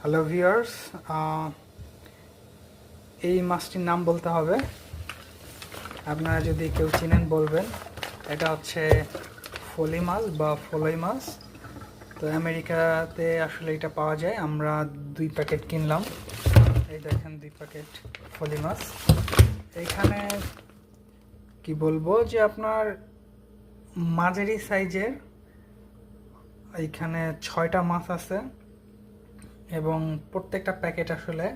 Hello viewers, এই মাছটির নাম বলতে হবে। আপনারা যদি কেউ চিনেন বলবেন। এটা হচ্ছে ফলি মাছ বা ফলই মাছ। তো আমেরিকাতে আসলে এটা পাওয়া যায়। আমরা 2 প্যাকেট কিনলাম। এই দেখেন 2 প্যাকেট ফলি মাছ। এইখানে কি বলবো যে আপনার মাঝারি সাইজের এইখানে 6টা মাছ আছে এবং প্রত্যেকটা প্যাকেট আসলে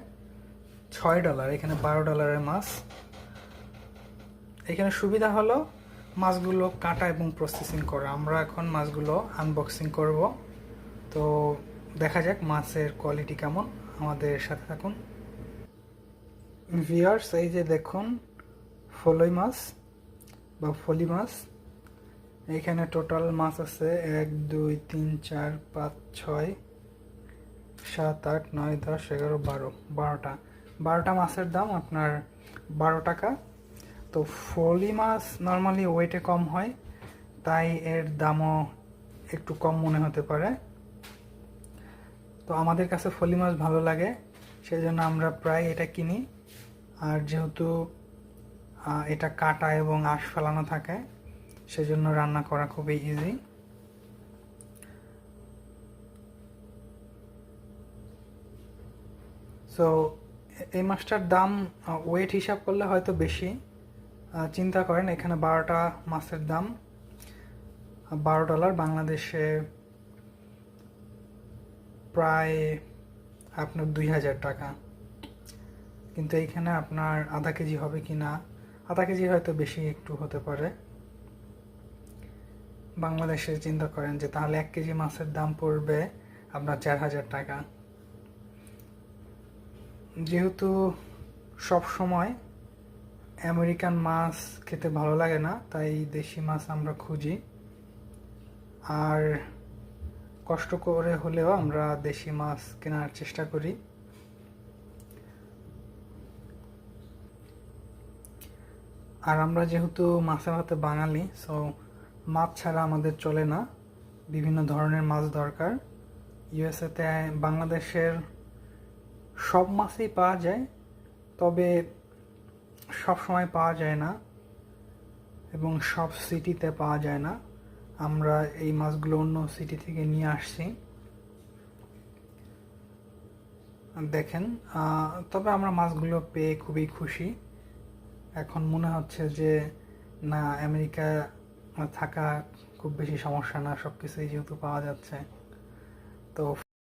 $6। এখানে $12 মাছ। এখানে সুবিধা হলো মাছগুলো কাটা এবং প্রসেসিং করা। আমরা এখন মাছগুলো আনবক্সিং করব। তো দেখা যাক মাছের কোয়ালিটি কেমন। আমাদের সাথে থাকুন ভিউয়ার্স। এই যে দেখুন ফলই মাছ বা ফলি মাছ। এখানে টোটাল মাছ আছে 1 2 3 4 5 6 7 8 9 10 11 12 12টা মাছের দাম আপনার $12। তো ফলি মাছ নর্মালি ওয়েটে কম হয়, তাই এর দামও একটু কম মনে হতে পারে। তো আমাদের কাছে ফলি মাছ ভালো লাগে, সেই জন্য আমরা প্রায় এটা কিনি। আর যেহেতু এটা কাটা এবং আঁশ ফেলানো থাকে, সেজন্য রান্না করা খুবই ইজি। সো এই মাছটার দাম ওয়েট হিসাব করলে হয়তো বেশি। চিন্তা করেন এখানে 12টা মাছের দাম $12, বাংলাদেশে প্রায় আপনার 2000 টাকা। কিন্তু এইখানে আপনার আধা কেজি হবে কি না, আধা কেজি হয়তো বেশি একটু হতে পারে। বাংলাদেশে চিন্তা করেন যে তাহলে 1 কেজি মাছের দাম পড়বে আপনার 4000 টাকা। যেহেতু সব সময় আমেরিকান মাছ খেতে ভালো লাগে না, তাই দেশি মাছ আমরা খুঁজি। আর কষ্ট করে হলেও আমরা দেশি মাছ কেনার চেষ্টা করি। আর আমরা যেহেতু মাছে ভাতে বাঙালি, সো মাছ ছাড়া আমাদের চলে না। বিভিন্ন ধরনের মাছ দরকার। ইউএসএতে বাংলাদেশের সব মাছই পাওয়া যায়, তবে সব সময় পাওয়া যায় না এবং সব সিটিতে পাওয়া যায় না। আমরা এই মাছগুলো অন্য সিটি থেকে নিয়ে আসছি। দেখেন, তবে আমরা মাছগুলো পেয়ে খুবই খুশি। এখন মনে হচ্ছে যে না, আমেরিকা থাকা খুব বেশি সমস্যা না, সব কিছুই যেহেতু পাওয়া যাচ্ছে। তো